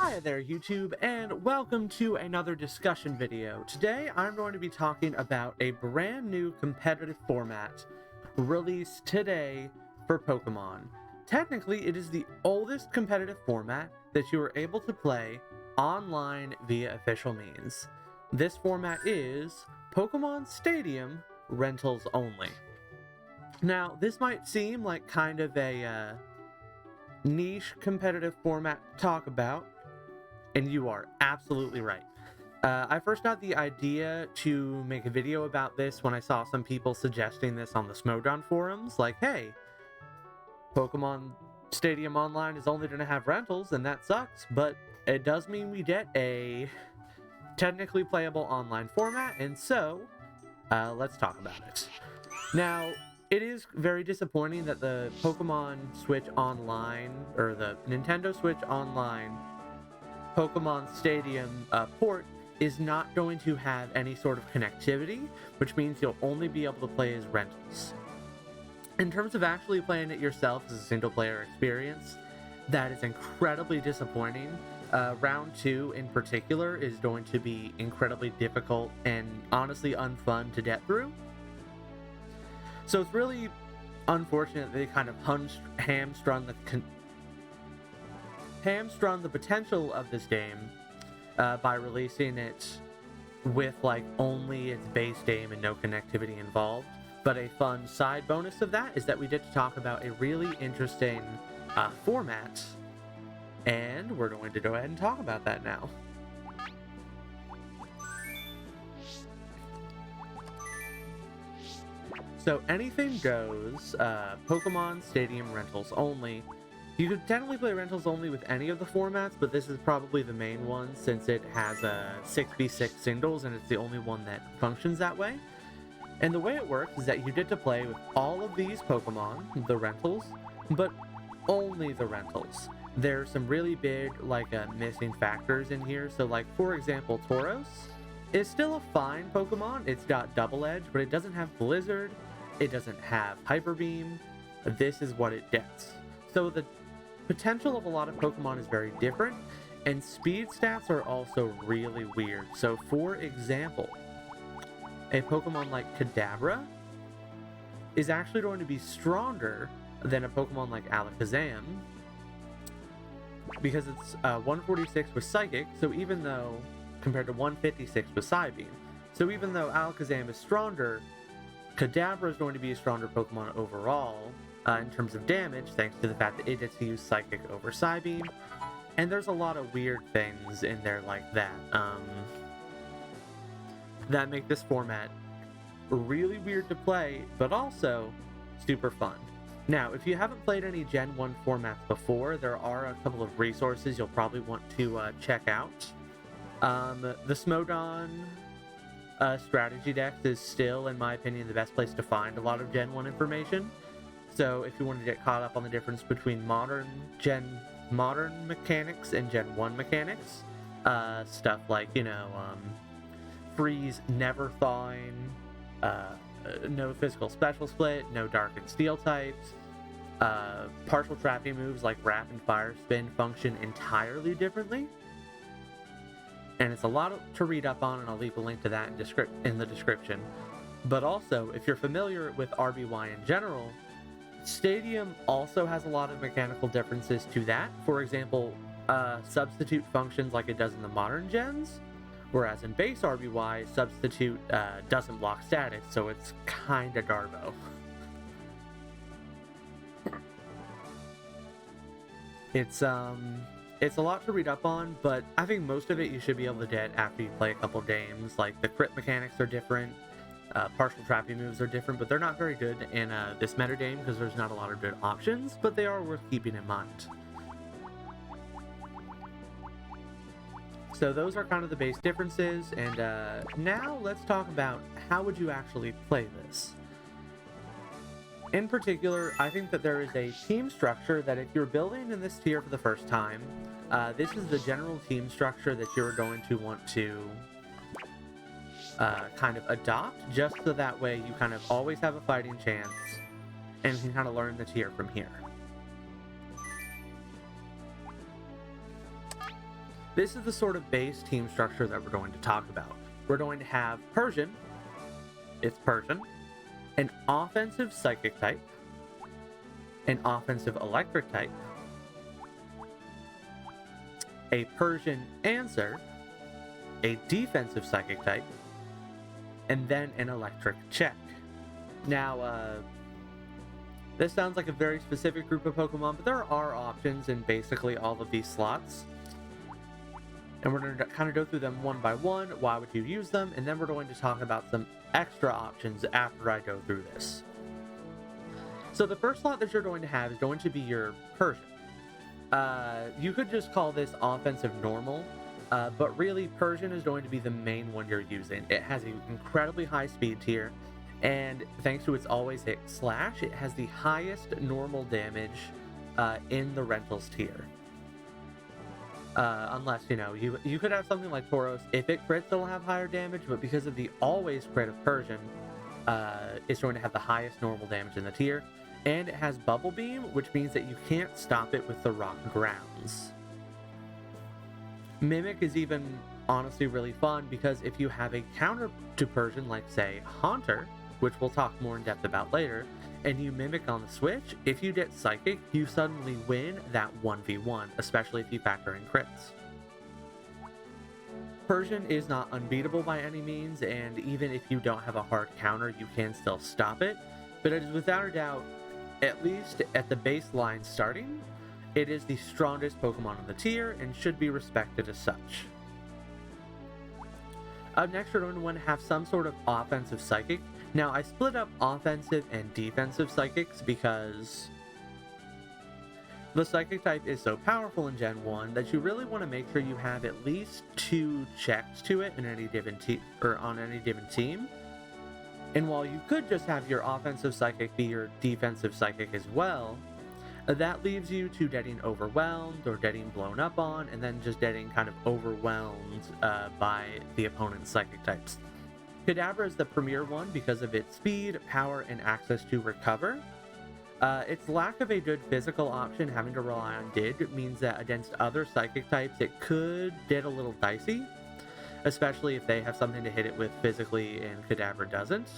Hi there YouTube, and welcome to another discussion video. Today I'm going to be talking about a brand new competitive format released today for Pokemon. Technically, it is the oldest competitive format that you are able to play online via official means. This format is Pokemon Stadium rentals only. Now, this might seem like kind of a niche competitive format to talk about, and you are absolutely right. I first got the idea to make a video about this when I saw some people suggesting this on the Smogon forums, like, hey, Pokemon Stadium Online is only going to have rentals, and that sucks, but it does mean we get a technically playable online format, and so let's talk about it. Now, it is very disappointing that the Pokemon Switch Online, or the Nintendo Switch Online Pokemon Stadium port is not going to have any sort of connectivity, which means you'll only be able to play as rentals. In terms of actually playing it yourself as a single player experience, that is incredibly disappointing. Round 2 in particular is going to be incredibly difficult and honestly unfun to get through. So it's really unfortunate that they kind of hamstrung the potential of this game by releasing it with like only its base game and no connectivity involved. But a fun side bonus of that is that we get to talk about a really interesting format, and we're going to go ahead and talk about that now. So anything goes, Pokemon Stadium rentals only. You could technically play rentals only with any of the formats, but this is probably the main one since it has a 6v6 singles and it's the only one that functions that way. And the way it works is that you get to play with all of these Pokemon, the rentals, but only the rentals. There's some really big missing factors in here. So like, for example, Tauros is still a fine Pokemon. It's got Double Edge, but it doesn't have Blizzard. It doesn't have Hyper Beam. This is what it gets. So the potential of a lot of Pokemon is very different, and speed stats are also really weird. So for example, a Pokemon like Kadabra is actually going to be stronger than a Pokemon like Alakazam because it's 146 with Psychic, so even though, compared to 156 with Psybeam, so even though Alakazam is stronger, Kadabra is going to be a stronger Pokemon overall in terms of damage, thanks to the fact that it gets to use Psychic over Psybeam. And there's a lot of weird things in there like that, that make this format really weird to play, but also super fun. Now, if you haven't played any Gen 1 formats before, there are a couple of resources you'll probably want to check out. The Smogon strategy deck is still, in my opinion, the best place to find a lot of Gen 1 information. So if you want to get caught up on the difference between modern mechanics and Gen 1 mechanics, stuff like, freeze, never thawing, no physical special split, no dark and steel types, partial trapping moves like Wrap and Fire Spin function entirely differently. And it's a lot to read up on, and I'll leave a link to that in the description. But also, if you're familiar with RBY in general, Stadium also has a lot of mechanical differences to that. For example, substitute functions like it does in the modern gens, whereas in base RBY, substitute doesn't block status, so it's kinda garbo. It's a lot to read up on, but I think most of it you should be able to get after you play a couple games. Like, the crit mechanics are different, partial trapping moves are different, but they're not very good in this metagame because there's not a lot of good options, but they are worth keeping in mind. So those are kind of the base differences, and now let's talk about how would you actually play this. In particular, I think that there is a team structure that if you're building in this tier for the first time, this is the general team structure that you're going to want to kind of adopt, just so that way you kind of always have a fighting chance and can kind of learn the tier from here. This is the sort of base team structure that we're going to talk about. We're going to have Persian, it's Persian, an offensive psychic type, an offensive electric type, a Persian answer, a defensive psychic type, and then an electric check. Now, this sounds like a very specific group of Pokemon, but there are options in basically all of these slots. And we're going to kind of go through them one by one. Why would you use them? And then we're going to talk about some extra options after I go through this. So the first slot that you're going to have is going to be your Persian. You could just call this offensive normal, but really Persian is going to be the main one you're using. It has an incredibly high speed tier, and thanks to its always hit slash, it has the highest normal damage in the rentals tier. Unless, you could have something like Tauros. If it crits, it'll have higher damage, but because of the always crit of Persian, it's going to have the highest normal damage in the tier. And it has Bubble Beam, which means that you can't stop it with the rock grounds. Mimic is even honestly really fun because if you have a counter to Persian, like say Haunter, which we'll talk more in depth about later, and you Mimic on the switch, if you get Psychic, you suddenly win that 1v1, especially if you factor in crits. Persian is not unbeatable by any means, and even if you don't have a hard counter, you can still stop it, but it is without a doubt, at least at the baseline starting, it is the strongest Pokemon on the tier and should be respected as such. Up next, we're going to want to have some sort of offensive Psychic. Now, I split up offensive and defensive Psychics because the Psychic type is so powerful in Gen 1 that you really want to make sure you have at least 2 checks to it in any given on any given team. And while you could just have your offensive Psychic be your defensive Psychic as well, that leaves you to getting overwhelmed or getting blown up on, and then just getting kind of overwhelmed by the opponent's Psychic types. Kadabra is the premier one because of its speed, power, and access to recover. Its lack of a good physical option, having to rely on Dig, means that against other Psychic types it could get a little dicey, especially if they have something to hit it with physically and Kadabra doesn't.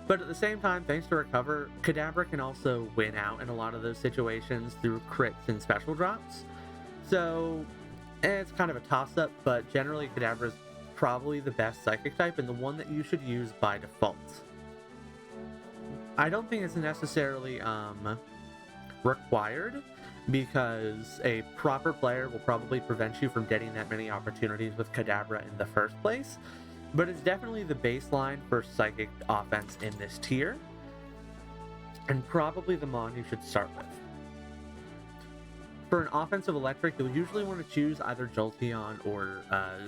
But at the same time, thanks to Recover, Kadabra can also win out in a lot of those situations through crits and special drops. So, it's kind of a toss-up, but generally Kadabra is probably the best Psychic type and the one that you should use by default. I don't think it's necessarily required, because a proper player will probably prevent you from getting that many opportunities with Kadabra in the first place, but it's definitely the baseline for Psychic offense in this tier, and probably the Mon you should start with. For an offensive Electric, you'll usually want to choose either Jolteon or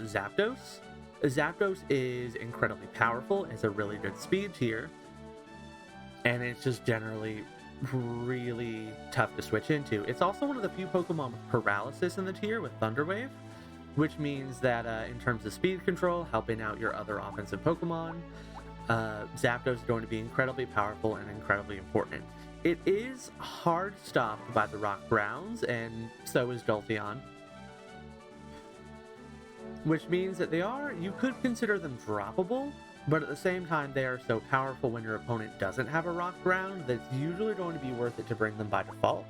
Zapdos. Zapdos is incredibly powerful, it's a really good speed tier, and it's just generally really tough to switch into. It's also one of the few Pokemon with paralysis in the tier with Thunder Wave, which means that in terms of speed control, helping out your other offensive Pokemon, Zapdos is going to be incredibly powerful and incredibly important. It is hard stopped by the rock grounds, and so is Jolteon, which means that you could consider them droppable, but at the same time, they are so powerful when your opponent doesn't have a rock ground that it's usually going to be worth it to bring them by default.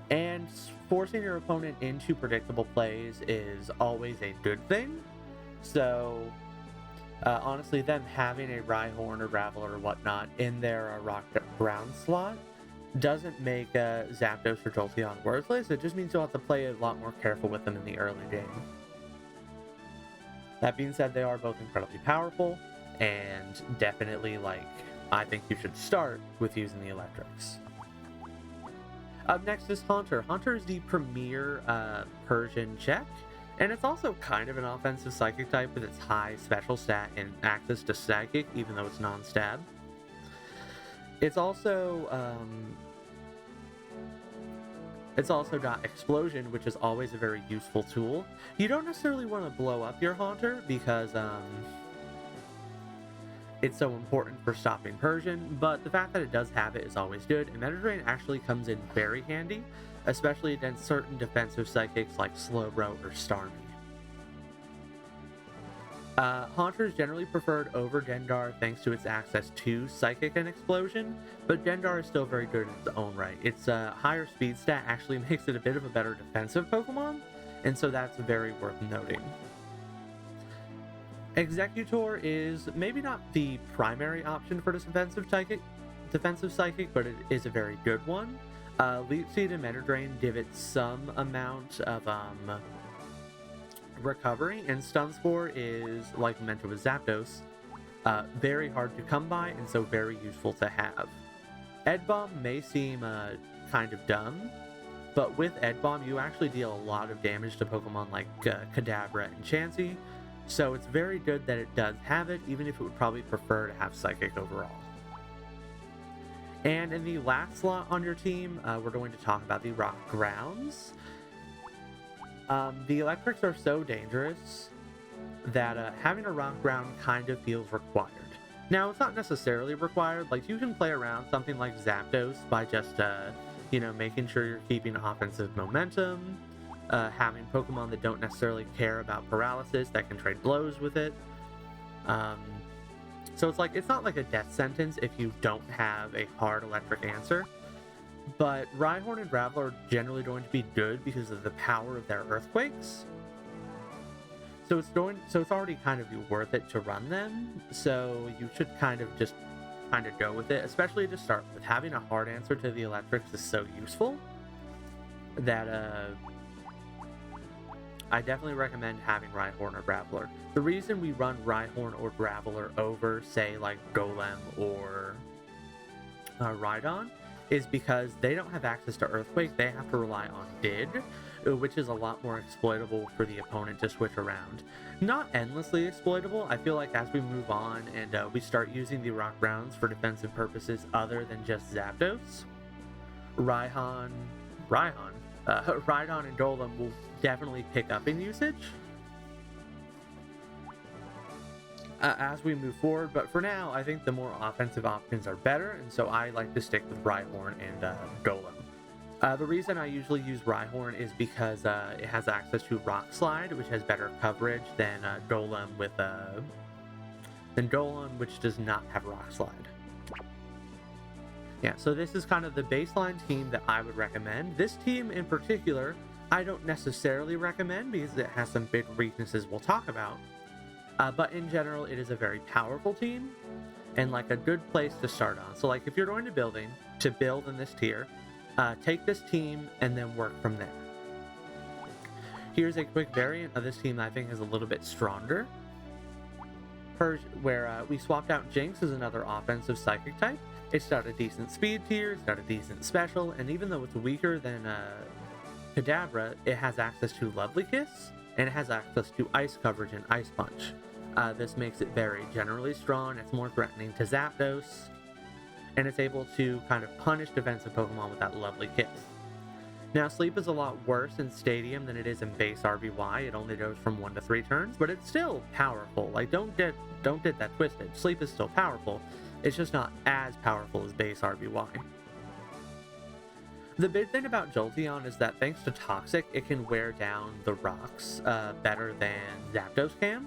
And forcing your opponent into predictable plays is always a good thing. So, honestly, them having a Rhyhorn or Graveler or whatnot in their rock ground slot doesn't make Zapdos or Jolteon worthless. It just means you'll have to play a lot more careful with them in the early game. That being said, they are both incredibly powerful, and definitely, I think you should start with using the Electrics. Up next is Haunter. Haunter is the premier Persian check, and it's also kind of an offensive Psychic type with its high special stat and access to Psychic, even though it's non-stab. It's also got Explosion, which is always a very useful tool. You don't necessarily want to blow up your Haunter because it's so important for stopping Persian, but the fact that it does have it is always good, and Meta Drain actually comes in very handy especially against certain defensive psychics like Slowbro or Starmie. Haunter is generally preferred over Gendar thanks to its access to Psychic and Explosion, but Gendar is still very good in its own right. Its higher speed stat actually makes it a bit of a better defensive Pokemon, and so that's very worth noting. Executor is maybe not the primary option for this defensive psychic, but it is a very good one. Leech Seed and Meta Drain give it some amount of recovery, and Stun Spore is, like Memento with Zapdos, very hard to come by and so very useful to have. Ed Bomb may seem kind of dumb, but with Ed Bomb you actually deal a lot of damage to Pokemon like Kadabra and Chansey, so it's very good that it does have it, even if it would probably prefer to have Psychic overall. And in the last slot on your team, we're going to talk about the Rock Grounds. The Electrics are so dangerous that having a Rock Ground kind of feels required. Now, it's not necessarily required. Like, you can play around something like Zapdos by just, making sure you're keeping offensive momentum, having Pokemon that don't necessarily care about paralysis that can trade blows with it. So it's not like a death sentence if you don't have a hard electric answer. But Rhyhorn and Graveler are generally going to be good because of the power of their earthquakes. So it's already kind of worth it to run them. So you should kind of go with it, especially to start with. Having a hard answer to the electrics is so useful that I definitely recommend having Rhyhorn or Graveler. The reason we run Rhyhorn or Graveler over, say, like Golem or Rhydon, is because they don't have access to Earthquake. They have to rely on Did, which is a lot more exploitable for the opponent to switch around. Not endlessly exploitable. I feel like as we move on and we start using the Rock Grounds for defensive purposes other than just Zapdos, Rhydon and Golem will definitely pick up in usage as we move forward, but for now, I think the more offensive options are better, and so I like to stick with Rhyhorn and Golem. The reason I usually use Rhyhorn is because it has access to Rock Slide, which has better coverage than Golem, which does not have Rock Slide. Yeah, so this is kind of the baseline team that I would recommend. This team in particular, I don't necessarily recommend because it has some big weaknesses we'll talk about. But in general, it is a very powerful team and like a good place to start on. So like if you're going to build in this tier, take this team and then work from there. Here's a quick variant of this team that I think is a little bit stronger, where we swapped out Jinx as another offensive psychic type. It's got a decent speed tier, it's got a decent special, and even though it's weaker than Kadabra, it has access to Lovely Kiss, and it has access to Ice coverage and Ice Punch. This makes it very generally strong, it's more threatening to Zapdos, and it's able to kind of punish defensive Pokemon with that Lovely Kiss. Now, Sleep is a lot worse in Stadium than it is in base RBY. It only goes from 1 to 3 turns, but it's still powerful. Like, don't get that twisted. Sleep is still powerful. It's just not as powerful as base RBY. The big thing about Jolteon is that thanks to Toxic, it can wear down the rocks better than Zapdos can.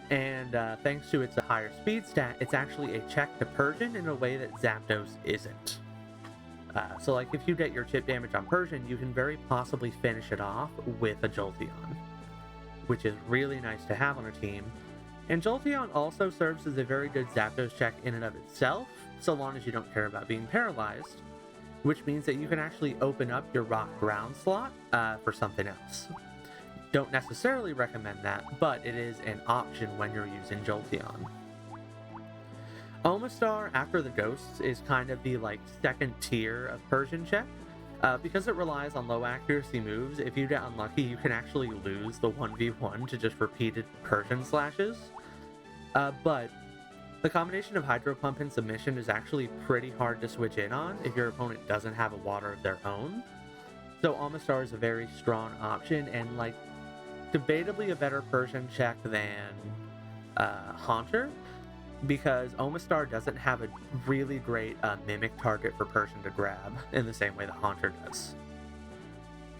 And thanks to its higher speed stat, it's actually a check to Persian in a way that Zapdos isn't. So like if you get your chip damage on Persian, you can very possibly finish it off with a Jolteon, which is really nice to have on a team. And Jolteon also serves as a very good Zapdos check in and of itself, so long as you don't care about being paralyzed, which means that you can actually open up your Rock Ground slot for something else. Don't necessarily recommend that, but it is an option when you're using Jolteon. Omastar, after the Ghosts, is kind of the second tier of Persian check. Because it relies on low accuracy moves, if you get unlucky, you can actually lose the 1v1 to just repeated Persian slashes. But the combination of Hydro Pump and Submission is actually pretty hard to switch in on if your opponent doesn't have a water of their own. So Omastar is a very strong option and debatably a better Persian check than Haunter. because Omastar doesn't have a really great mimic target for Persian to grab in the same way that Haunter does.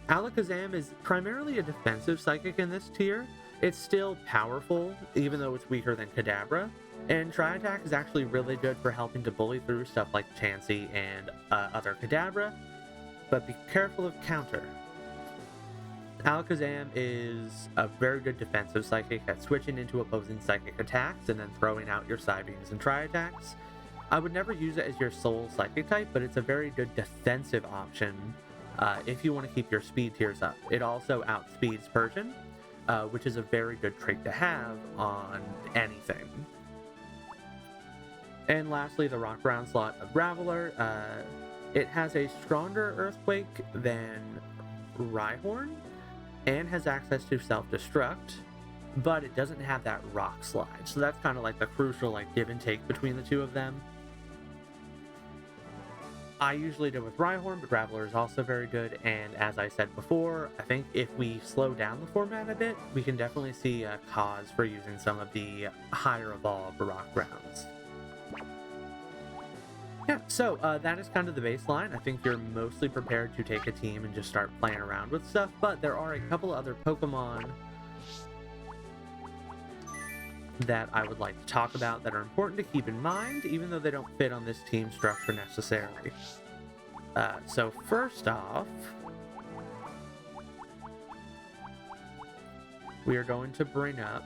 Alakazam is primarily a defensive psychic in this tier. It's still powerful, even though it's weaker than Kadabra, and Tri-Attack is actually really good for helping to bully through stuff like Chansey and other Kadabra, but be careful of counter. Alakazam is a very good defensive psychic at switching into opposing psychic attacks and then throwing out your Psybeams and Tri-Attacks. I would never use it as your sole psychic type, but it's a very good defensive option if you want to keep your speed tiers up. It also outspeeds Persian, which is a very good trait to have on anything. And lastly, the Rock Ground slot of Graveler. It has a stronger Earthquake than Rhyhorn, and has access to self-destruct, but it doesn't have that rock slide. So that's kind of like the crucial give and take between the two of them. I usually do with Rhyhorn, but Graveler is also very good, and as I said before, I think if we slow down the format a bit, we can definitely see a cause for using some of the higher evolved rock grounds. Yeah, so that is kind of the baseline. I think you're mostly prepared to take a team and just start playing around with stuff, but there are a couple other Pokemon that I would like to talk about that are important to keep in mind, even though they don't fit on this team structure necessarily. So first off, we are going to bring up...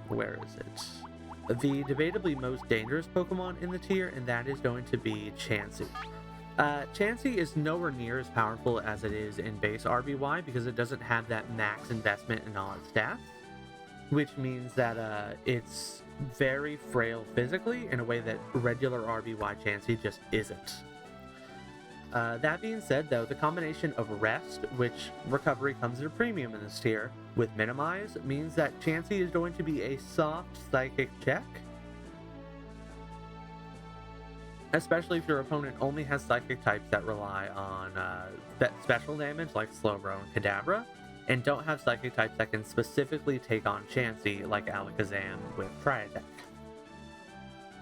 Where is it? The debatably most dangerous Pokemon in the tier, and that is going to be Chansey. Chansey is nowhere near as powerful as it is in base RBY because it doesn't have that max investment in all its stats, which means that it's very frail physically in a way that regular RBY Chansey just isn't. That being said, though, the combination of Rest, which recovery comes at a premium in this tier, with Minimize, means that Chansey is going to be a soft Psychic check. Especially if your opponent only has Psychic types that rely on special damage like Slowbro and Kadabra, and don't have Psychic types that can specifically take on Chansey like Alakazam with Tri-Attack.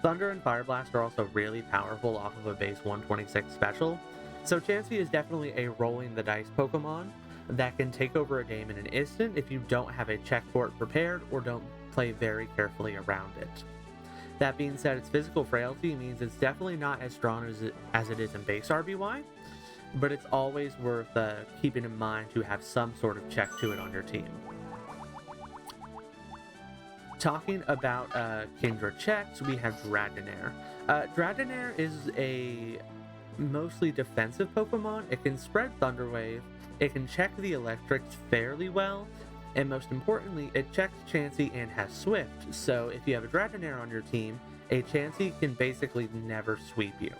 Thunder and Fire Blast are also really powerful off of a base 126 special, so Chansey is definitely a rolling the dice Pokemon that can take over a game in an instant if you don't have a check for it prepared or don't play very carefully around it. That being said, its physical frailty means it's definitely not as strong as it is in base RBY, but it's always worth keeping in mind to have some sort of check to it on your team. Talking about Kindred checks, we have Dragonair. Dragonair is a mostly defensive Pokemon. It can spread Thunder Wave, it can check the electrics fairly well, and most importantly, it checks Chansey and has Swift, so if you have a Dragonair on your team, a Chansey can basically never sweep you.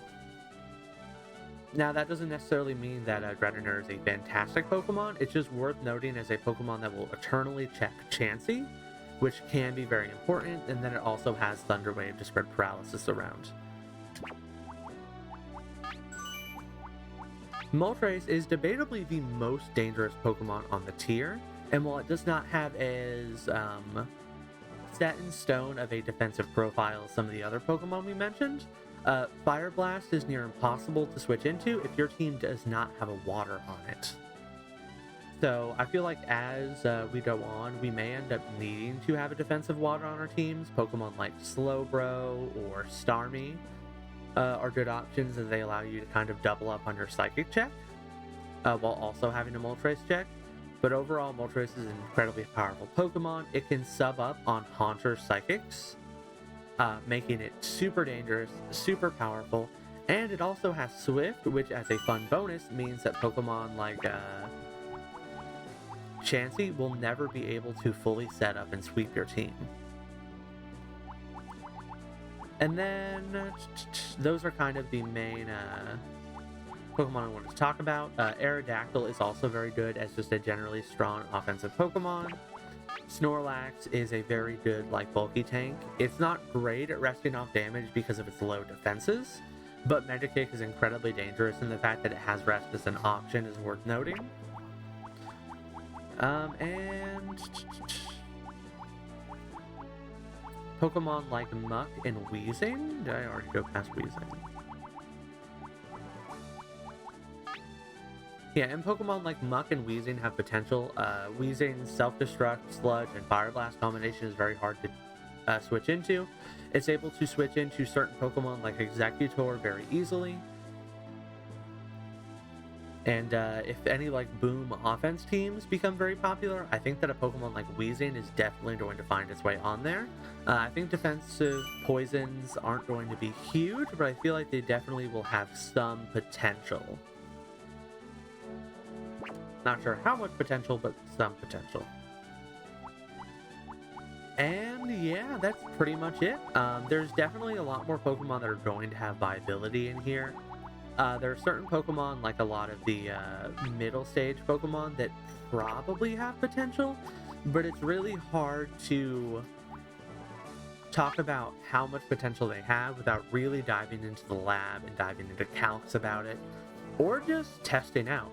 Now, that doesn't necessarily mean that Dragonair is a fantastic Pokemon, it's just worth noting as a Pokemon that will eternally check Chansey, which can be very important, and then it also has Thunder Wave to spread paralysis around. Moltres is debatably the most dangerous Pokemon on the tier, and while it does not have as set in stone of a defensive profile as some of the other Pokemon we mentioned, Fire Blast is near impossible to switch into if your team does not have a water on it. So I feel like as we go on, we may end up needing to have a defensive water on our teams. Pokemon like Slowbro or Starmie are good options as they allow you to kind of double up on your Psychic check while also having a Moltres check. But overall, Moltres is an incredibly powerful Pokemon. It can sub up on Haunter Psychics, making it super dangerous, super powerful, and it also has Swift, which as a fun bonus means that Pokemon like Chansey will never be able to fully set up and sweep your team. And then those are kind of the main Pokemon I wanted to talk about. Aerodactyl is also very good as just a generally strong offensive Pokemon. Snorlax is a very good bulky tank. It's not great at resting off damage because of its low defenses, but Medicaid is incredibly dangerous, and the fact that it has rest as an option is worth noting. And Pokemon like Muck and Weezing. Did I already go past Weezing? Yeah, and Pokemon like Muck and Weezing have potential. Weezing's Self-Destruct, Sludge, and Fire Blast combination is very hard to switch into. It's able to switch into certain Pokemon like Executor very easily. And if any like boom offense teams become very popular, I think that a Pokemon like Weezing is definitely going to find its way on there. I think defensive poisons aren't going to be huge, but I feel like they definitely will have some potential. Not sure how much potential, but some potential. And yeah, that's pretty much it. There's definitely a lot more Pokemon that are going to have viability in here. There are certain Pokemon, like a lot of the middle stage Pokemon, that probably have potential, but it's really hard to talk about how much potential they have without really diving into the lab and diving into calcs about it, or just testing out.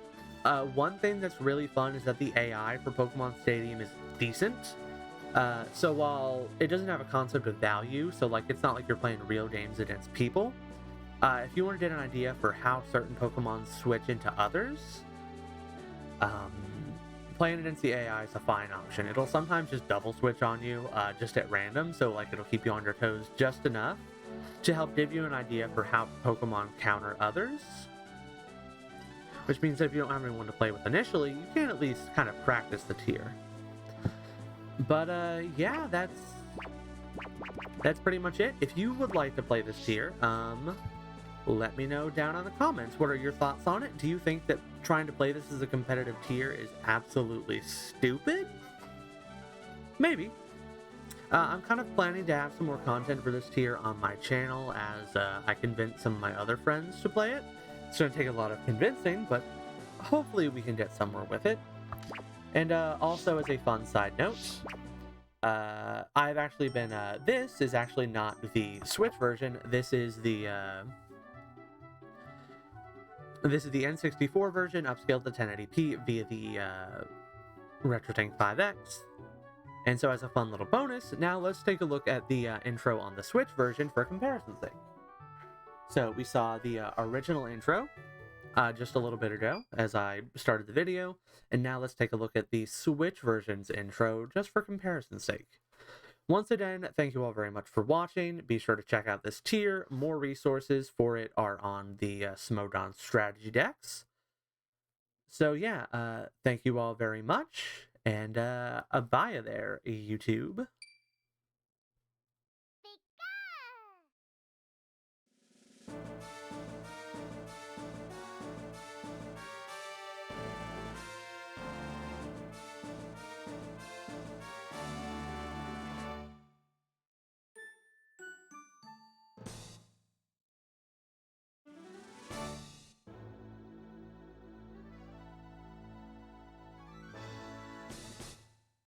One thing that's really fun is that the AI for Pokemon Stadium is decent. So while it doesn't have a concept of value, so like it's not like you're playing real games against people, if you want to get an idea for how certain Pokemon switch into others, playing against the AI is a fine option. It'll sometimes just double switch on you just at random, so like it'll keep you on your toes just enough to help give you an idea for how Pokemon counter others. Which means that if you don't have anyone to play with initially, you can at least kind of practice the tier. But yeah, that's pretty much it. If you would like to play this tier, let me know down in the comments. What are your thoughts on it? Do you think that trying to play this as a competitive tier is absolutely stupid? Maybe. I'm kind of planning to have some more content for this tier on my channel as I convince some of my other friends to play it. It's going to take a lot of convincing, but hopefully we can get somewhere with it. And also as a fun side note, I've actually been, this is actually not the Switch version, this is the N64 version, upscaled to 1080p via the RetroTank 5X. And so as a fun little bonus, now let's take a look at the intro on the Switch version for comparison's sake. So we saw the original intro just a little bit ago as I started the video, and now let's take a look at the Switch version's intro just for comparison's sake. Once again, thank you all very much for watching. Be sure to check out this tier. More resources for it are on the Smogon strategy decks. So yeah, thank you all very much, and bye there, YouTube.